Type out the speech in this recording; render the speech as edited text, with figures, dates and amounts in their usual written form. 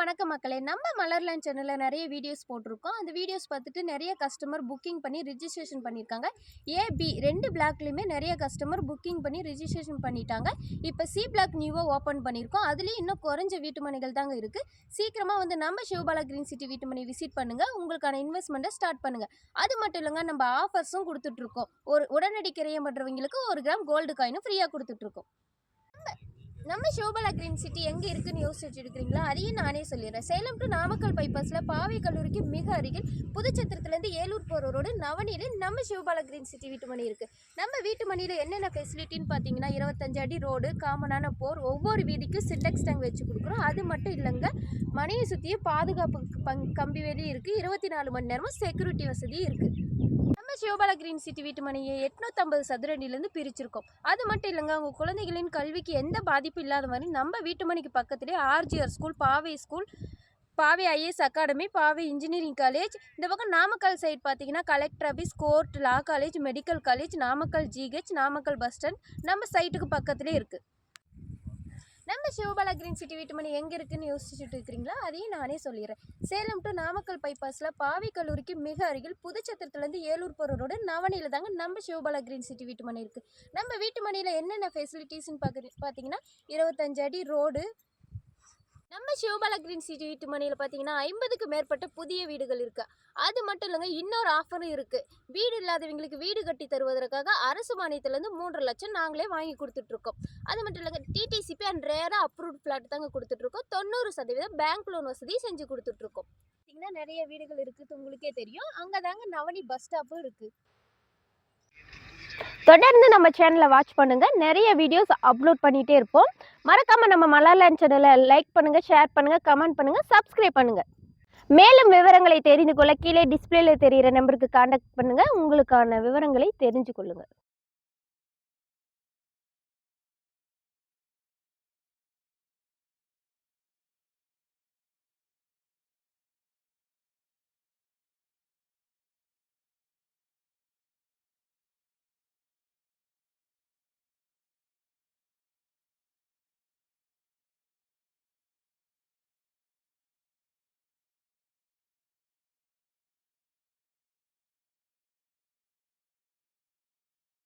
வணக்கம் மக்களே. நம்ம மலர்லேண்ட் சேனல்ல நிறைய வீடியோஸ் போட்டிருக்கோம். அந்த வீடியோஸ் பார்த்துட்டு நிறைய கஸ்டமர் புக்கிங் பண்ணி ரிஜிஸ்ட்ரேஷன் பண்ணியிருக்காங்க. ஏபி 2 பிளாக்லையுமே நிறைய கஸ்டமர் புக்கிங் பண்ணி ரிஜிஸ்ட்ரேஷன் பண்ணிட்டாங்க. இப்போ சி பிளாக் நியூவாக ஓப்பன் பண்ணியிருக்கோம். அதுலேயும் இன்னும் குறைஞ்ச வீட்டுமனைகள் தாங்க இருக்குது. சீக்கிரமாக வந்து நம்ம சிவபாலா கிரீன் சிட்டி வீட்டுமனை விசிட் பண்ணுங்கள். உங்களுக்கான இன்வெஸ்ட்மெண்ட்டை ஸ்டார்ட் பண்ணுங்கள். அது மட்டும் இல்லைங்க, நம்ம ஆஃபர்ஸும் கொடுத்துட்ருக்கோம். ஒரு உடனடி கிரயம் பண்ணுறவங்களுக்கு 1 கிராம் கோல்டு காயினும் ஃப்ரீயாக கொடுத்துட்ருக்கோம். நம்ம சிவபாலா கிரீன் சிட்டி எங்கே இருக்குன்னு யோசிச்சு இருக்கிறீங்களா? அதையும் நானே சொல்லிடுறேன். சேலம் டு நாமக்கல் பைபாஸில் பாவை கல்லூரிக்கு மிக அருகில் புதுச்சத்திரத்துலேருந்து ஏலூர் போகிற ரோடு நவனியில் நம்ம சிவபாலா கிரீன் சிட்டி வீட்டுமனை இருக்குது. நம்ம வீட்டுமனையில் என்னென்ன ஃபெசிலிட்டின்னு பார்த்தீங்கன்னா 25 அடி ரோடு, காமனான போர், ஒவ்வொரு வீதிக்கும் சிண்டெக்ஸ் டேங்க் வச்சு கொடுக்குறோம். அது மட்டும் இல்லைங்க, மனையை சுற்றியும் பாதுகாப்பு கம்பி வேலையும் இருக்குது. 24 மணி நேரமும் செக்யூரிட்டி வசதியும் இருக்குது. நம்ம சிவபாலா கிரீன் சிட்டி வீட்டுமனையை 850 சதுரடியிலேருந்து பிரிச்சிருக்கோம். அது மட்டும் இல்லைங்க, உங்கள் குழந்தைகளின் கல்விக்கு எந்த பாதிப்பும் இல்லாத மாதிரி நம்ம வீட்டுமனைக்கு பக்கத்துலேயே RGR school, Paavai IAS academy, Paavai engineering college, இந்த பக்கம் நாமக்கல் சைடு பார்த்தீங்கன்னா collector office, court, law college, medical college, Namakkal GH, Namakkal bus stand நம்ம சைட்டுக்கு பக்கத்துலேயே இருக்குது. நம்ம சிவபாலா கிரீன் சிட்டி வீட்டுமனை எங்கே இருக்குன்னு யோசிச்சுட்டு இருக்கிறீங்களா? அதையும் நானே சொல்லிடுறேன். சேலம் டு நாமக்கல் பைபாஸில் பாவை கல்லூரிக்கு மிக அருகில் புதுச்சத்திரத்துலேருந்து ஏலூர் போகிற ரோடு நவனியில் தாங்க நம்ம சிவபாலா கிரீன் சிட்டி வீட்டுமனை இருக்குது. நம்ம வீட்டுமனையில் என்னென்ன ஃபெசிலிட்டிஸ்ன்னு பார்த்தீங்கன்னா 25 அடி ரோடு. நம்ம சிவபாலா கிரீன் சிட்டி வீட்டுமனையில் பார்த்தீங்கன்னா 50க்கு மேற்பட்ட புதிய வீடுகள் இருக்குது. அது மட்டும் இல்லைங்க, இன்னொரு ஆஃபரும் இருக்குது. வீடு இல்லாதவங்களுக்கு வீடு கட்டி தருவதற்காக அரசு மானியத்திலேருந்து 3.5 லட்சம் நாங்களே வாங்கி கொடுத்துட்ருக்கோம். அது மட்டும் இல்லைங்க, டிடிசிபி அண்ட் ரேராக அப்ரூவ்ட் ஃப்ளாட் தாங்க கொடுத்துட்ருக்கோம். 90% பேங்க் லோன் வசதி செஞ்சு கொடுத்துட்ருக்கோம். பார்த்தீங்கன்னா நிறைய வீடுகள் இருக்குது, உங்களுக்கே தெரியும். அங்கே தாங்க நவனி பஸ் ஸ்டாப்பும் இருக்குது. தொடர்ந்து நம்ம சேனலை வாட்ச் பண்ணுங்கள். நிறைய வீடியோஸ் அப்லோட் பண்ணிகிட்டே இருப்போம். மறக்காமல் நம்ம மலர்லேண்ட் சேனலை லைக் பண்ணுங்கள், ஷேர் பண்ணுங்கள், கமெண்ட் பண்ணுங்கள், சப்ஸ்கிரைப் பண்ணுங்கள். மேலும் விவரங்களை தெரிந்து கொள்ள கீழே டிஸ்பிளேல தெரிகிற நம்பருக்கு கான்டாக்ட் பண்ணுங்கள். உங்களுக்கான விவரங்களை தெரிஞ்சு கொள்ளுங்கள்.